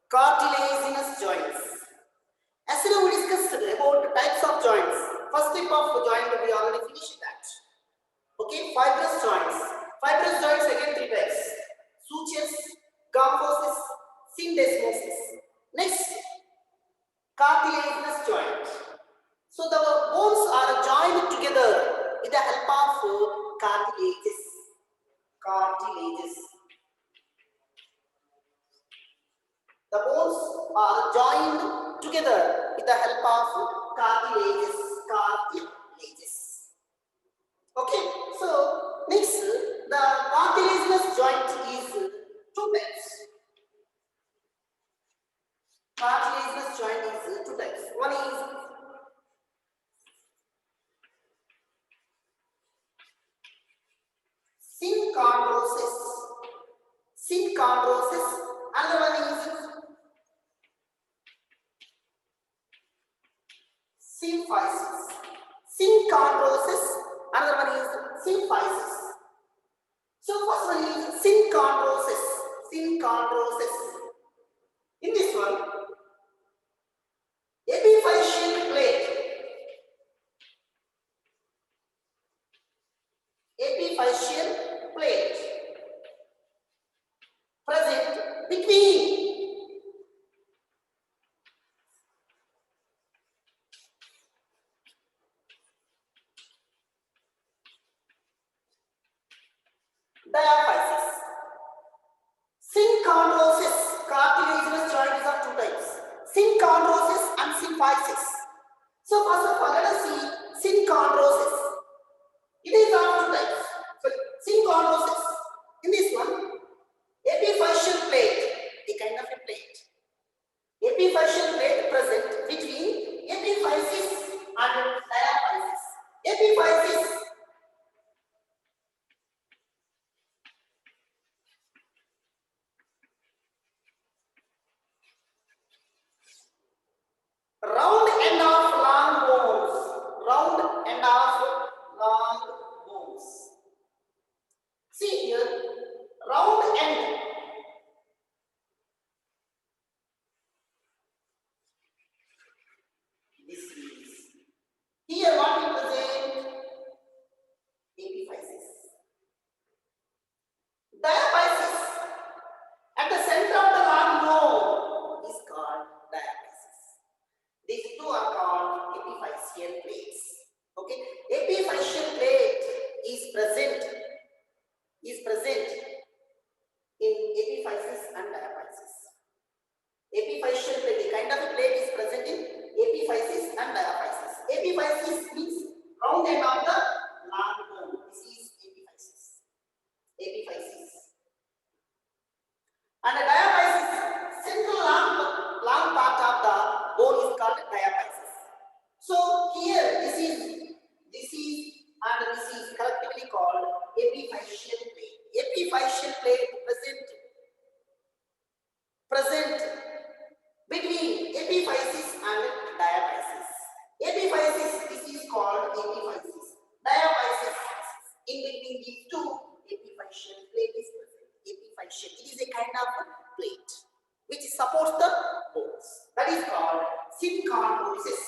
Cartilaginous joints. As you know, we discussed about the types of joints. First type of joint we already finished that. Okay, fibrous joints. Fibrous joints again three types: sutures, kyphosis, syndesmosis. Next, cartilaginous joint. So the bones are joined together with the help of cartilages. Cartilages. The bones are joined together with the help of cartilages. Cartilages. Okay. So next, the cartilaginous joint is two types. Cartilaginous joint is two types. One is synchondrosis. Synchondrosis. Another one is symphysis. Synchondrosis. Another one is symphysis. So first one is synchondrosis. Synchondrosis. In this one, epiphyseal plate. Epiphyseal plate present between diaphysis. Synchondrosis. Cartilaginous joint is of two types: synchondrosis and symphysis. So first of all, let us see synchondrosis. It is of two types. So synchondrosis. In this one, epiphyseal plate, a kind of a plate. Epiphyseal plate present between epiphysis and diaphysis. Epiphysis. Round end of long bones. Round end of long bones. See here, round end. This is here what we present epiphysis. Diaphysis. At the center of the long bone is called diaphysis. These two are called epiphyseal plates. Okay, epiphyseal plate is present in epiphysis and diaphysis. Epiphyseal plate, a kind of a plate, is present in epiphysis and diaphysis. Epiphysis means round end of the long bone. This is epiphysis. Epiphysis. And the diaphysis, central long part of the bone is called diaphysis. So here this is collectively called epiphyseal plate. Epiphyseal plate present between epiphysis and diaphysis. Epiphysis, this is called epiphysis. Diaphysis, in between these two, epiphyseal plate is present. Epiphyseal, it is a kind of plate which supports the bones. That is called synchondrosis.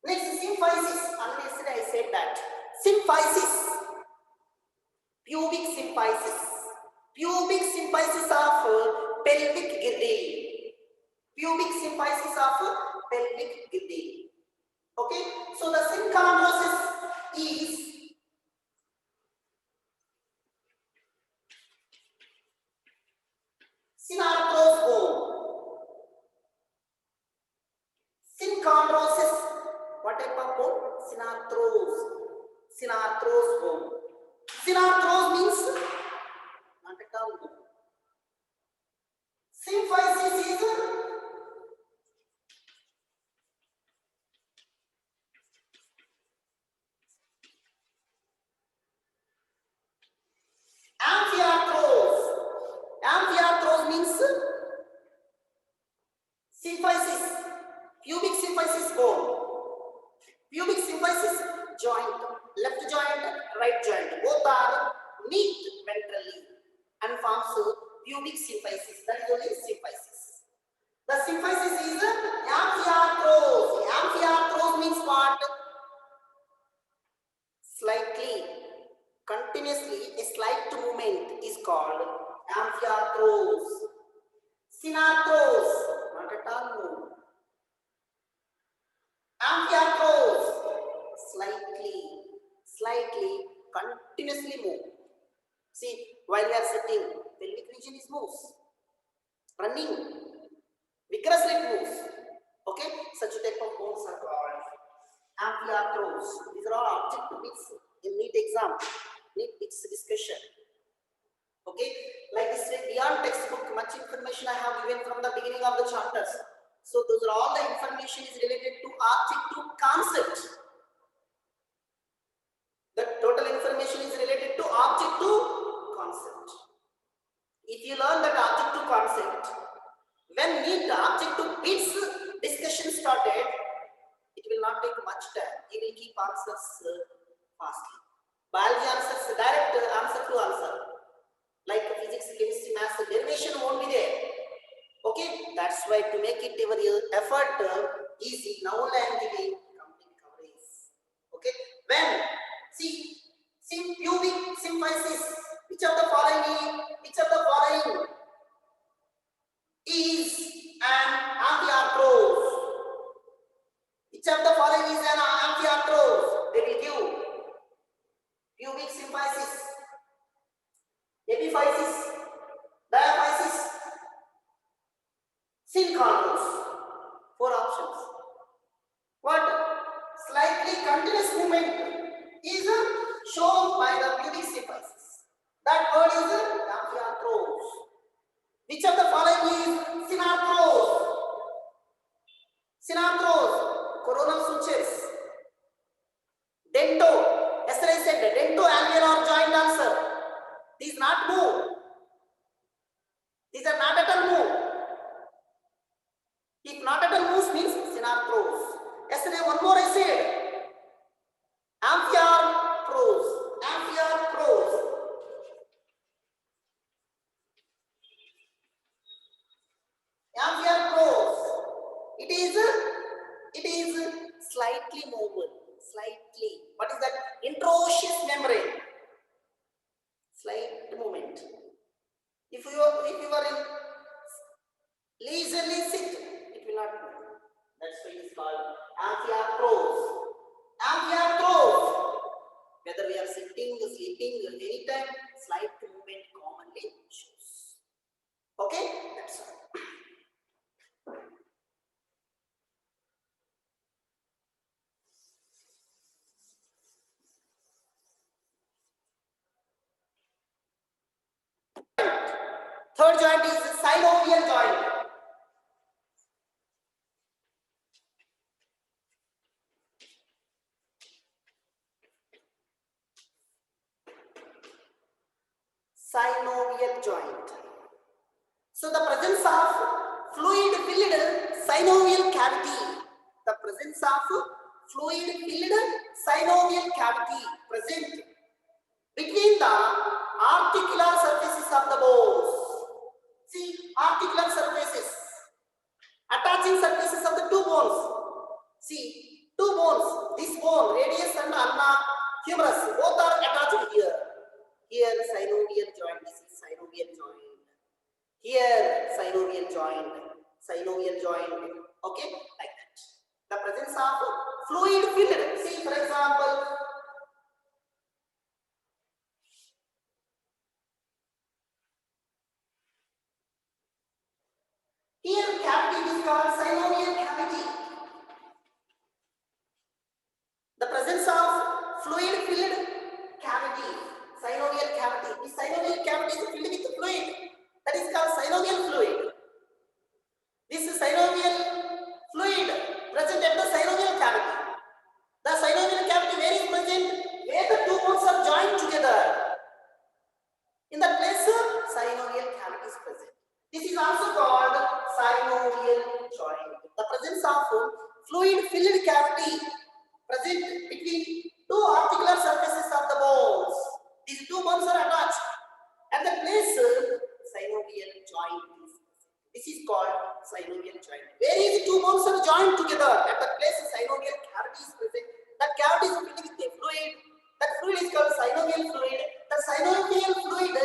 Next, symphysis. Yesterday I said that symphysis, pubic symphysis. Pubic symphysis of pelvic girdle. Pubic symphysis of pelvic girdle. Okay, so the synchondrosis is synarthrose bone. Synchondrosis, what type of bone? Synarthrose. Synarthrose bone. Synarthrose means not a cow bone. Symphysis is amphiarthrose. Amphiarthrose means symphysis, pubic symphysis bone. Pubic symphysis joint, left joint, right joint, both are meet ventrally and forms pubic symphysis. That is only symphysis. amphiarthros. Synarthros, not at all move. Amphiarthros, slightly, continuously move. See, while we are sitting, pelvic region is moves. Running, vigorously it moves. Okay, such a type of bones are called amphiarthros. These are all objective bits in NEET exam, NEET bits discussion. Okay, like this way, beyond textbook, much information I have given from the beginning of the chapters. So those are all the information is related to object to concept. The total information is related to object to concept. If you learn that object to concept, when NEET object to bits discussion started, it will not take much time. You will keep answers fastly. Biology answers direct answer to answer. Like physics, chemistry, maths, derivation won't be there. Okay, that's why to make it your effort easy, now only I am giving complete coverage. Okay, when see pubic symphysis, which of the following is an amphiarthros? Which of the following is an amphiarthros? They will give pubic symphysis, epiphysis, diaphysis, synchronous. 4 options. What? Slightly continuous movement is shown by the pubic symphysis. That word is amphiarthros. Which of the following is synarthros? Synarthros, coronal sutures. Dento, yesterday I said dento-alveolar joint answer. These not move. These are not at all move. If not at all moves means synarthros. Yesterday one more I said. Amphiarthros. Amphiarthros. Amphiarthros. It is slightly movable. Slightly. What is that? Interosseous membrane. Slight movement. If you are in leisurely sit, it will not move. That's why it is called amphiarthros. Amphiarthros. Whether we are sitting, sleeping, anytime, slight movement commonly shows. Okay, that's all. Third joint is synovial joint. Synovial joint. So the presence of fluid-filled synovial cavity. The presence of fluid-filled synovial cavity present between the articular surfaces of the bones. See, articular surfaces, attaching surfaces of the two bones. See, two bones, this bone, radius and ulna humerus, both are attached here. Here, synovial joint, this is synovial joint. Here, synovial joint, okay, like that. The presence of fluid filled. See, for example, here cavity is called synovial cavity. The presence of fluid filled cavity, synovial cavity. This synovial cavity is filled with fluid. That is called synovial fluid. This is synovial fluid present at the synovial cavity. The synovial cavity where is present? Where the two bones are joined together. In that place, synovial cavity is present. This is also called synovial joint. The presence of fluid-filled cavity present between two articular surfaces of the bones. These two bones are attached. At the place, synovial joint is present. This is called synovial joint. Where is the two bones are joined together? At the place, synovial cavity is present. That cavity is filled with a fluid. That fluid is called synovial fluid. The synovial fluid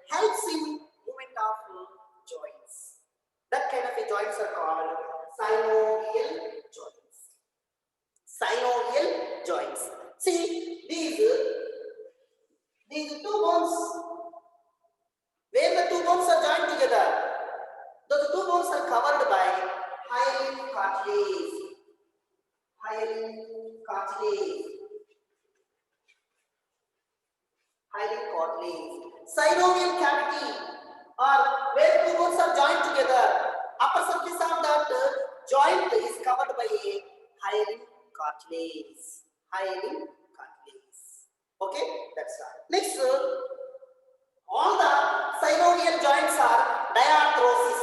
helps in movement of joints are called synovial joints. Synovial joints. See, these two bones, where the two bones are joined together, those two bones are covered by hyaline cartilage. Hyaline cartilage. Hyaline cartilage. Synovial cavity, or where two bones are joined together, upper surface of that joint is covered by a hyaline cartilage. Hyaline cartilage. Okay, that's all. Next, all the synovial joints are diarthrosis.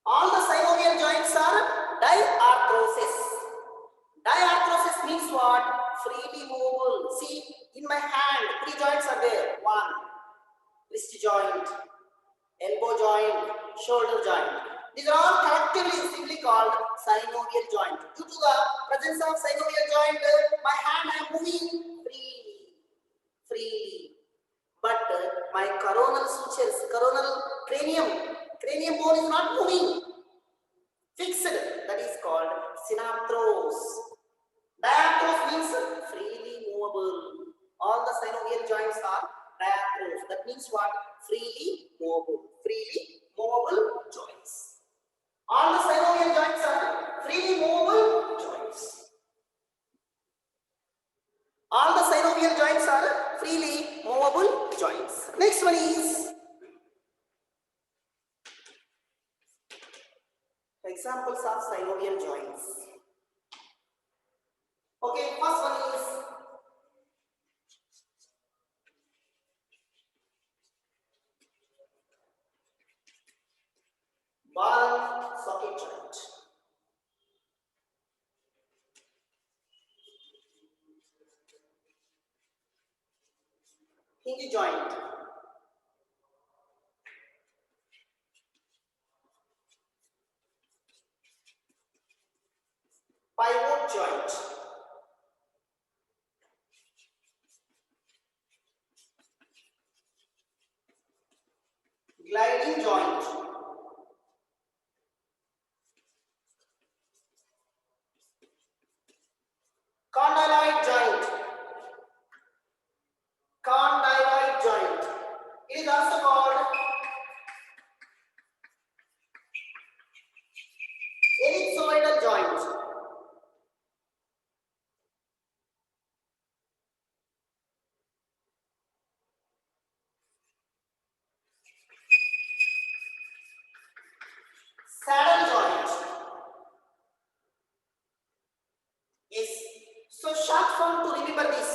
All the synovial joints are diarthrosis. Diarthrosis means what? Freely movable. See, in my hand, 3 joints are there. 1, wrist joint, elbow joint, shoulder joint. These are all collectively simply called synovial joint. Due to the presence of synovial joint, my hand I am moving freely. But my coronal sutures, coronal cranium bone is not moving. Fixed. That is called synarthros. Diarthros means freely movable. All the synovial joints are diarthros. That means what? Freely movable. Freely movable joints. All the synovial joints are freely movable joints. All the synovial joints are freely movable joints. Next one is examples of synovial joints. Okay, first one is ball and socket joint. Hinge joint. Pivot joint. Gliding joint. Condyloid joint. Condyloid joint. It is also called ellipsoidal joint. Saddle joint. Yes. So short form to remember this.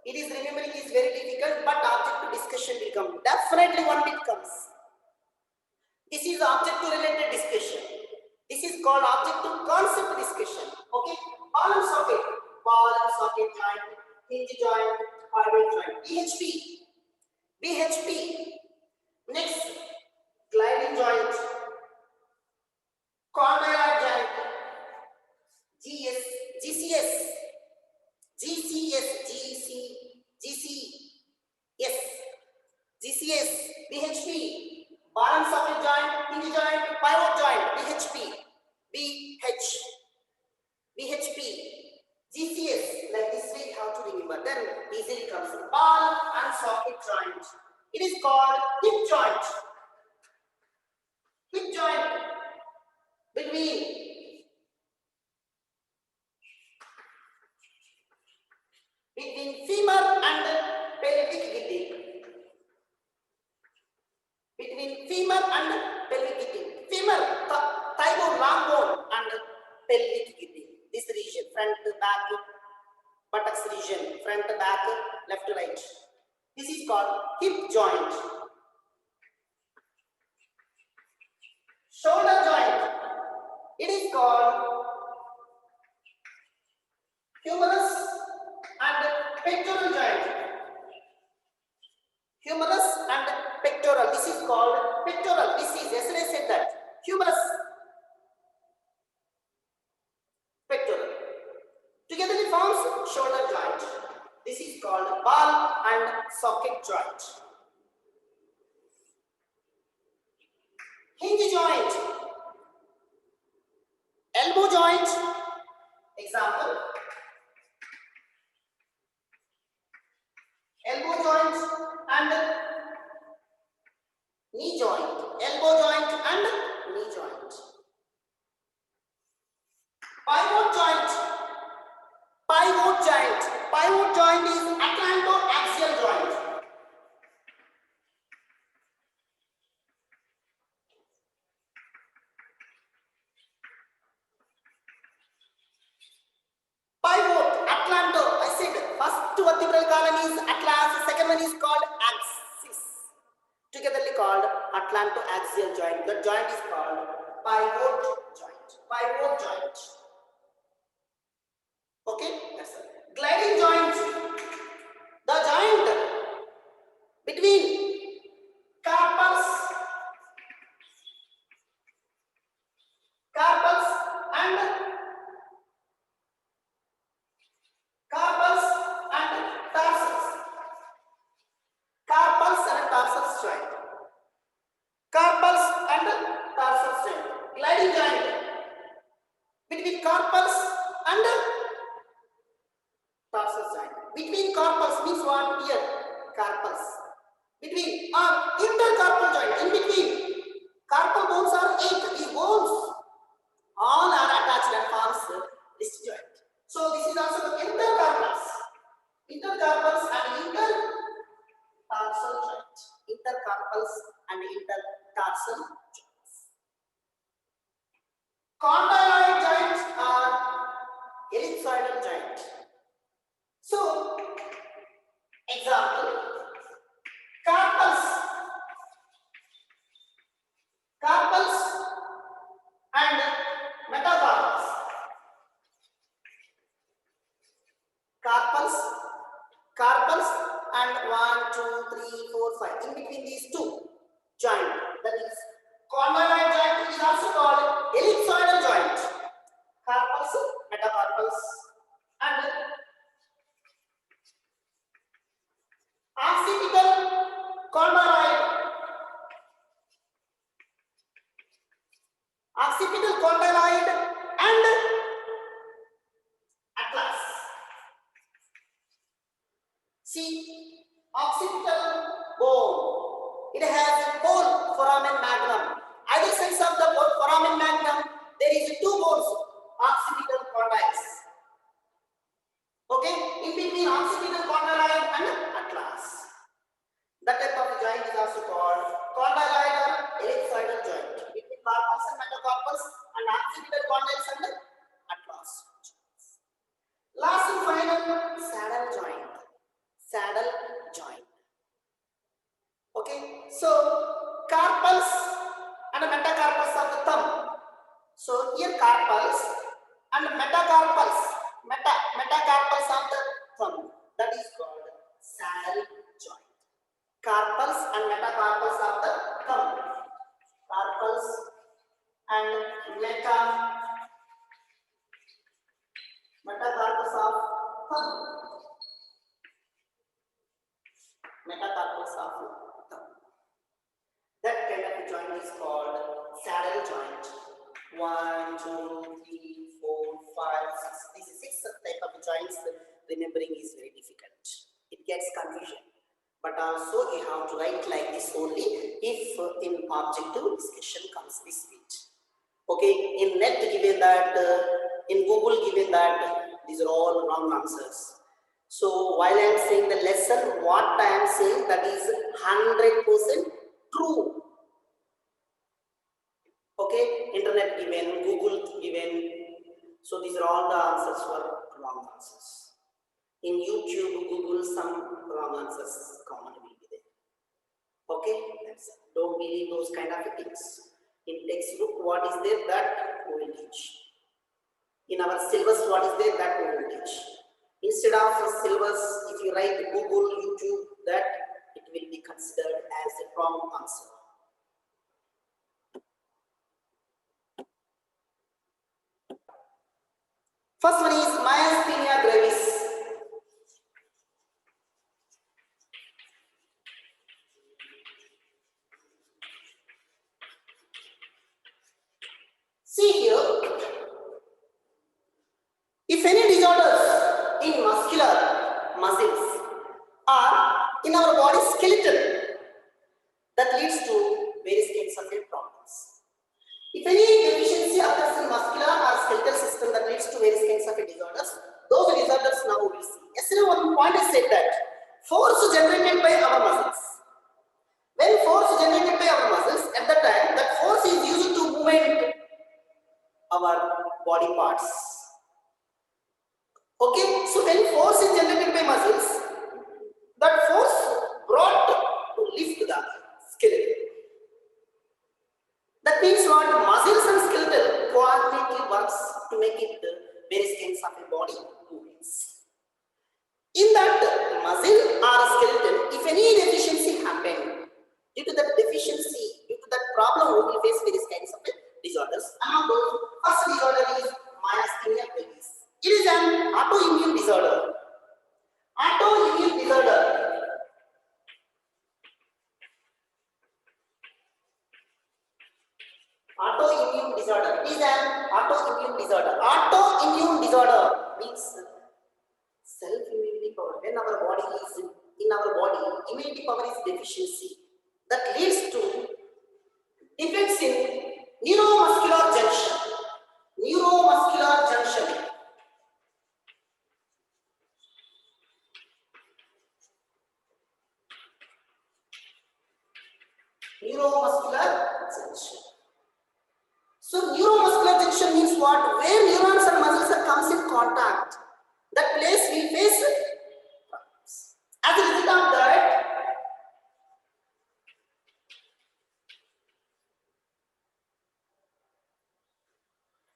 It is remembering is very difficult, but object to discussion will come. Definitely one bit comes. This is object to related discussion. This is called object to concept discussion. Okay. Ball and socket joint, hinge joint, pivot joint. BHP. Next, gliding joint, condyloid joint, GCS, BHP, ball and socket joint, hinge joint, pivot joint, BHP, GCS. Like this way, how to remember? Then easily comes ball and socket joint. It is called hip joint. Hip joint between femur and pelvic girdle. Between femur and pelvic girdle. Femur, thigh bone, long bone, and pelvic girdle. This region, front, back, buttocks region, front, back, left, right. This is called hip joint. Shoulder joint. It is called humerus and pectoral joint. Humerus and pectoral. This is called pectoral. This is, yesterday said that. Humerus, pectoral. Together it forms shoulder joint. This is called ball and socket joint. Hinge joint, elbow joint, example, elbow joint and knee joint, elbow joint and knee joint. Pivot joint, pivot joint, pivot joint is atlantoaxial joint. Pivot, atlanto, I said first vertebral column is atlas, second one is called axis. Togetherly called atlantoaxial joint. The joint is called pivot joint. Pivot joint. Okay, that's it. Gliding joint. The joint between carpals and tarsals. Carpals and tarsals joint. Carpals and tarsals joint. Gliding joint between carpals and tarsals joint. Between carpals means what? Here, carpals. Between or intercarpal joint. In between, carpal bones are 8. These bones all are attached and forms this joint. So this is also the intercarpals. Intercarpals and intertarsal joint. Intercarpals and intertarsal joints. Condyloid joint or ellipsoidal joint. So, example, carpals and metacarpals. Carpals and 1, 2, 3, 4, 5. In between these two joint, that is condyloid joint, is also called ellipsoidal joint. Carpals, metacarpals, and occipital condyloid. Occipital condyloid and atlas. See, occipital bone. It has a whole foramen magnum. Either sides of the foramen magnum, there is 2 bones, occipital condyles. Okay, in between occipital condyloid and atlas. That type of joint is also called condyloid or ellipsoidal joint. Between carpals and metacarpals and occipital condyles and atlas. Last and final, saddle joint. Saddle joint. Okay, so carpals and metacarpals of the thumb. So here carpals and metacarpals of the thumb. That is called saddle joint. Carpals and metacarpals of the thumb. Carpals and metacarpals of thumb. Metacarpals of thumb. That kind of joint is called saddle joint. 1, 2, 3, 4, 5, 6. These 6 type of joints. Remembering is very difficult. It gets confusion. But also you have to write like this only if in objective discussion comes this bit. Okay, in net given that, in Google given that, these are all wrong answers. So while I am saying the lesson, what I am saying that is 100% true. Okay, internet given, Google given. So these are all the answers for wrong answers. In YouTube, Google, some wrong answers common will be there. Okay, that's it. Don't believe those kind of things. In textbook, what is there, that we will teach. In our syllabus, what is there, that we will teach. Instead of syllabus, if you write Google, YouTube, that it will be considered as a wrong answer. First one is myasthenia gravis. in our body skeletal that leads to various kinds of health problems. If any deficiency occurs in muscular or skeletal system that leads to various kinds of disorders, those disorders now we will see. Yesterday one point I said that force generated by our muscles. When force generated by our muscles, at that time, that force is used to movement our body parts. Okay, so when force is generated by muscles, that force brought to lift the skeleton. That means what? Muscles and skeletal coordinately works to make it various kinds of body movements. In that muscle or skeleton, if any deficiency happen, due to that deficiency, due to that problem, we will face various kinds of disorders. Among those, first disorder is myasthenia gravis. It is an autoimmune disorder. Autoimmune disorder. Autoimmune disorder. It is an autoimmune disorder. Autoimmune disorder means self-immunity power. When our body is in our body, immunity power is deficiency. That leads to defects in neuromuscular junction. Neuromuscular junction. Neuromuscular junction. So neuromuscular junction means what? Where neurons and muscles comes in contact. That place we face problems. As a result of that,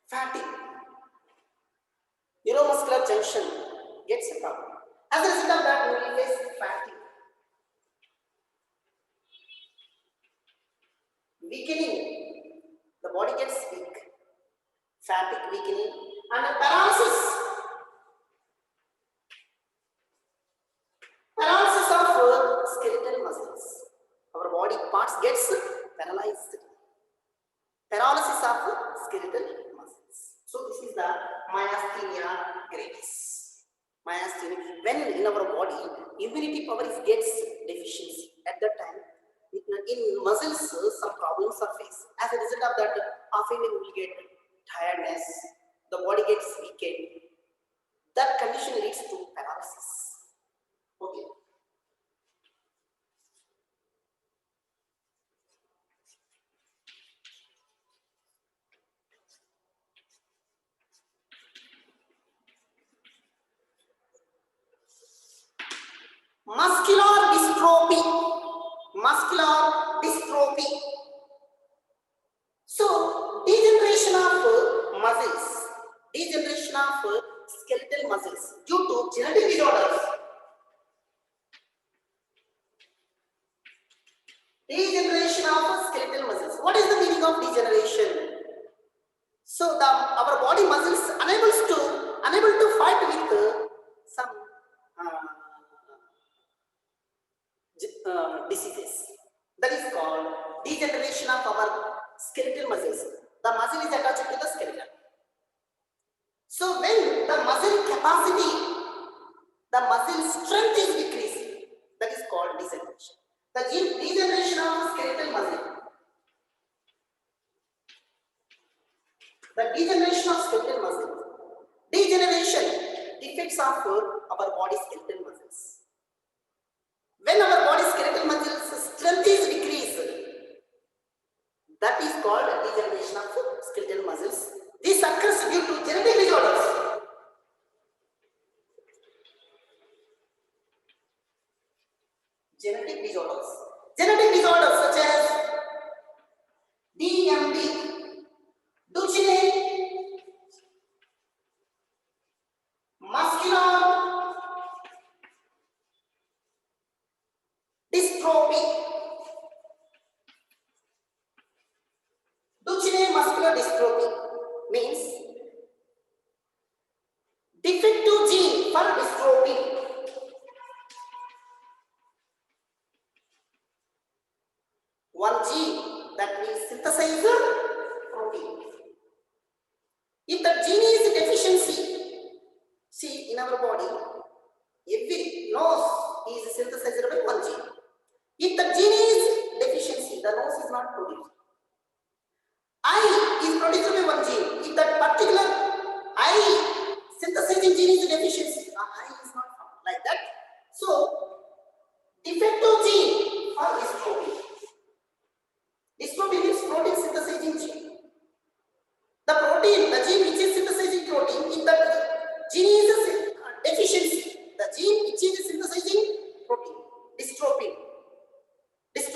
fatigue. Neuromuscular junction gets a problem. As a result of that, we will face fatigue. Weakening. The body gets weak. Fatigue, weakening, and paralysis. Paralysis of skeletal muscles. Our body parts gets paralyzed. Paralysis of skeletal muscles. So this is the myasthenia gravis. Myasthenia. When in our body immunity power gets deficiency, at that time in muscles some problems are faced. As a result of that, often we will get tiredness. The body gets weakened. That condition leads to paralysis. Okay. Muscular dystrophy. Muscular dystrophy. So, degeneration of muscles, degeneration of skeletal muscles due to genetic disorders. Degeneration of skeletal muscles. What is the meaning of degeneration? So, our body muscles unable to fight with some diseases. That is called degeneration of our skeletal muscles. The muscle is attached to the skeleton. So when the muscle capacity, the muscle strength is decreasing, that is called degeneration. The degeneration of skeletal muscle. The degeneration of skeletal muscle. Degeneration, defects of our body skeletal muscles. When our body skeletal muscles strength is decreased, that is called degeneration of skeletal muscles. This occurs due to genetic disorders. Genetic disorders. Genetic disorders such as DMD, Duchenne, muscular dystrophy. Duchenne muscular dystrophy means defective gene for dystrophy. One gene that will synthesize protein. If the gene is deficiency, see in our body, every nose is synthesized by one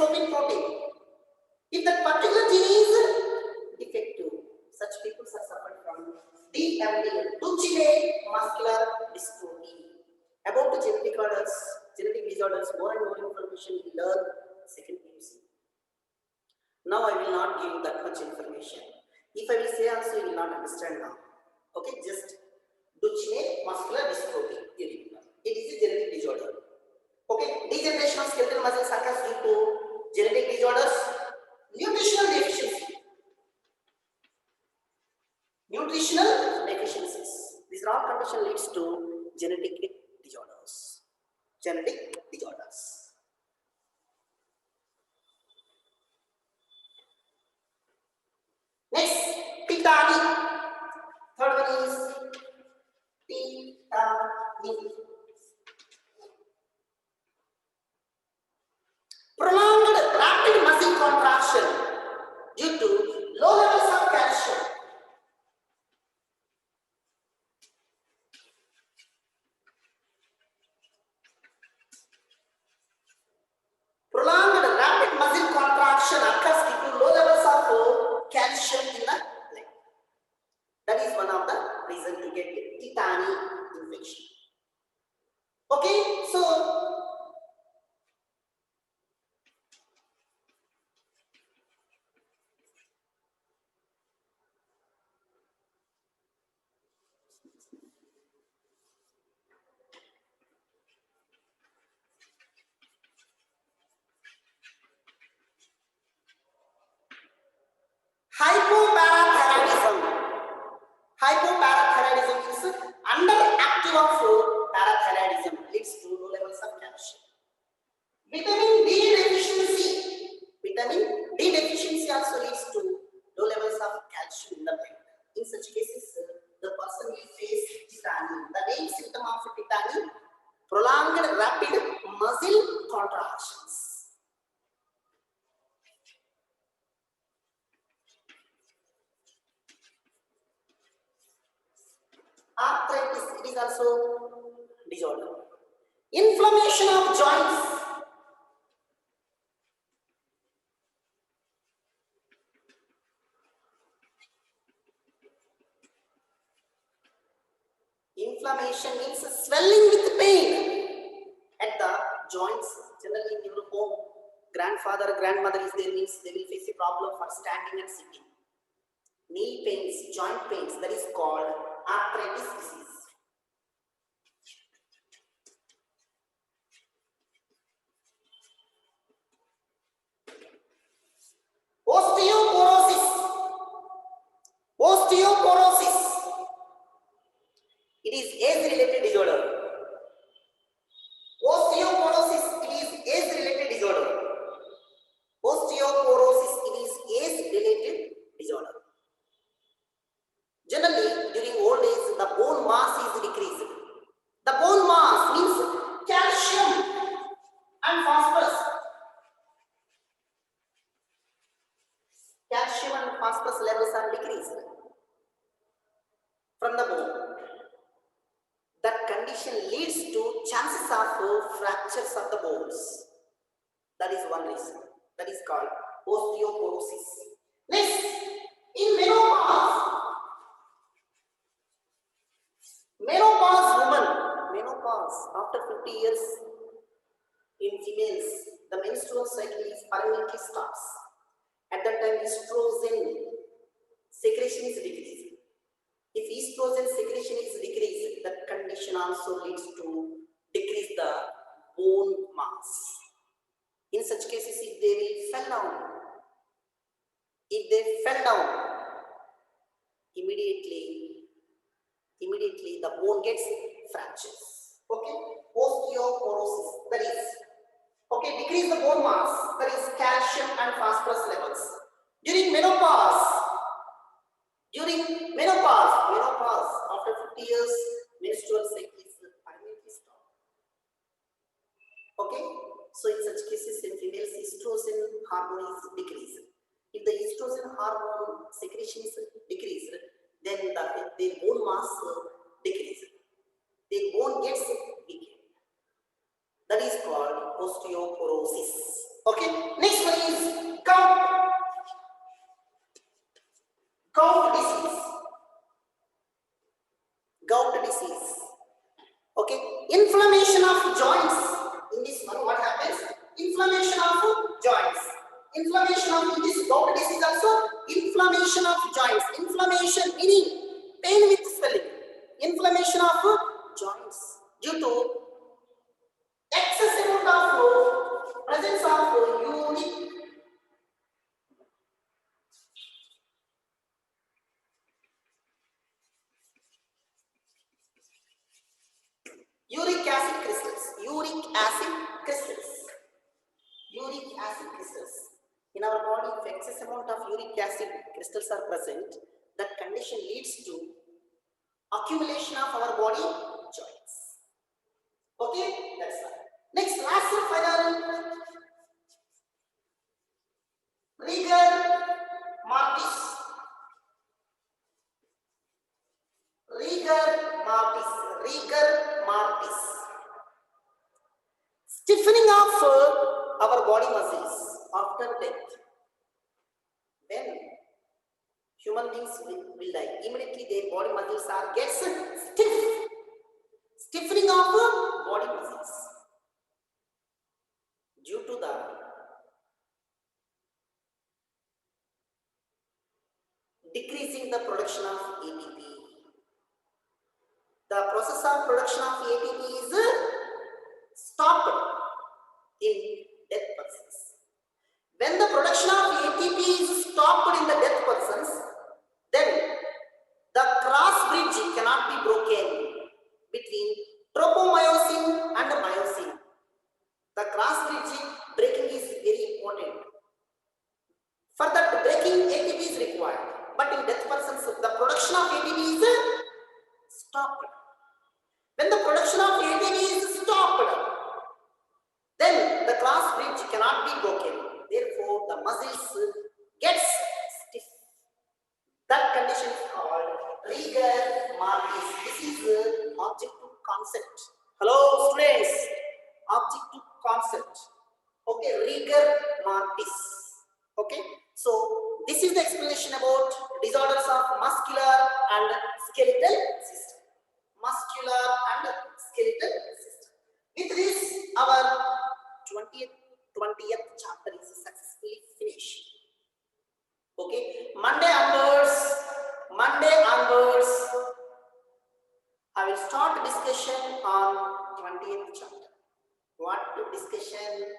dystrophin protein. If that particular gene is defective, such people are suffering from DMD, Duchenne muscular dystrophy. About the genetic disorders, more and more information we learn second PUC. Now I will not give that much information. If I will say also, you will not understand now. Okay, just Duchenne muscular dystrophy. It is a genetic disorder. Okay, degeneration of skeletal muscles occurs due to genetic disorders, nutritional deficiency. Nutritional deficiencies. These are all condition leads to genetic disorders. Genetic disorders. Next, tetany. Third one is tetany. Prolonged rapid muscle contraction due to low levels of calcium. Prolonged rapid muscle contraction occurs due to low levels of calcium in the leg. That is one of the reasons to get tetany infection. Okay, so hypoparathyroidism. Hypoparathyroidism is underactive of parathyroidism, leads to low levels of calcium. Vitamin D deficiency. Vitamin D deficiency also leads to low levels of calcium in the blood. In such cases, the person will face tetany. The main symptom of tetany: prolonged rapid muscle contractions. Arthritis, it is also disorder. Inflammation of joints. Inflammation means swelling with pain at the joints. Generally in your home, grandfather, grandmother is there, means they will face a problem for standing and sitting. Knee pains, joint pains, that is called arthritis disease. Osteoporosis. Osteoporosis. It is age-related disorder. Osteoporosis, it is age-related disorder. Osteoporosis, it is age-related disorder. Generally, during old age, the bone mass is decreased. The bone mass means calcium and phosphorus. Calcium and phosphorus levels are decreased from the bone. That condition leads to chances of fractures of the bones. That is one reason. That is called osteoporosis. Next, in menopause menopause after 50 years in females, the menstrual cycle is permanently stops. At that time, estrogen secretion is decreased. If estrogen secretion is decreased, that condition also leads to decrease the bone mass. In such cases, if they fell down, immediately the bone gets fractures. Okay, osteoporosis, that is, okay, decrease the bone mass, that is calcium and phosphorus levels. During menopause, after 50 years, menstrual cycle is permanently stopped. Okay, so in such cases, in females, estrogen hormone is decreased. If the estrogen hormone secretion is decreased, then the bone mass decreases. The bone gets weakened. That is called osteoporosis. Okay, next one is gout. Gout disease. Gout disease. Okay, inflammation of joints. In this one, what happens? Inflammation of joints. Inflammation of in this gout disease also inflammation of joints. Inflammation meaning pain with swelling. Inflammation of joints due to excess amount of presence of uric acid crystals. Uric acid crystals. Uric acid crystals. In our body, if excess amount of uric acid crystals are present, that condition leads to accumulation of our body joints. Okay, that's right. Next, last and final, rigor mortis. Rigor mortis. Rigor mortis. Stiffening of our body muscles after death. When human beings will die, immediately their body muscles are gets stiff. Stiffening of body muscles due to the decreasing the production of ATP. The process of production of ATP is stopped in dead persons. When the production of ATP is stopped in the dead persons, then the cross bridge cannot be broken between tropomyosin and myosin. The cross bridge breaking is very important. For that breaking, ATP is required. But in death persons, the production of ATP is stopped. When the production of ATP is stopped, then the cross bridge cannot be broken. Therefore, the muscles gets stiff. That condition is called rigor mortis. This is objective concept. Hello, students. Objective concept. Okay, rigor mortis. Okay, so this is the explanation about disorders of muscular and skeletal system. Muscular and skeletal system. With this, our 20th chapter is successfully finished. Okay, Monday onwards, I will start discussion on 20th chapter. What discussion?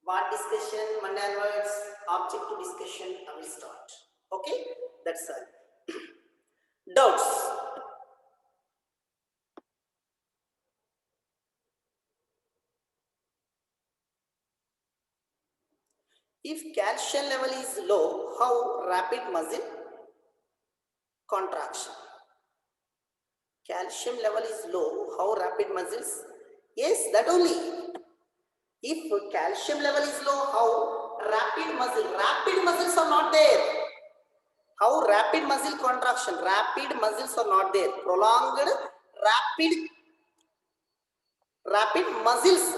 Monday onwards, objective discussion I will start. Okay, that's all. Doubts? If calcium level is low, how rapid muscle contraction? Calcium level is low, how rapid muscles? Yes, that only. If calcium level is low, how rapid muscles are not there. How rapid muscle contraction? Rapid muscles are not there. Prolonged, rapid muscles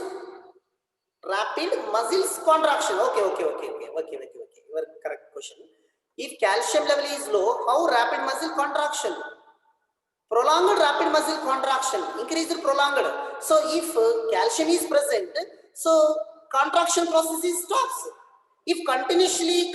contraction. Okay. Your correct question. If calcium level is low, how rapid muscle contraction? Prolonged rapid muscle contraction, increased prolonged. So if calcium is present, so contraction process stops. If continuously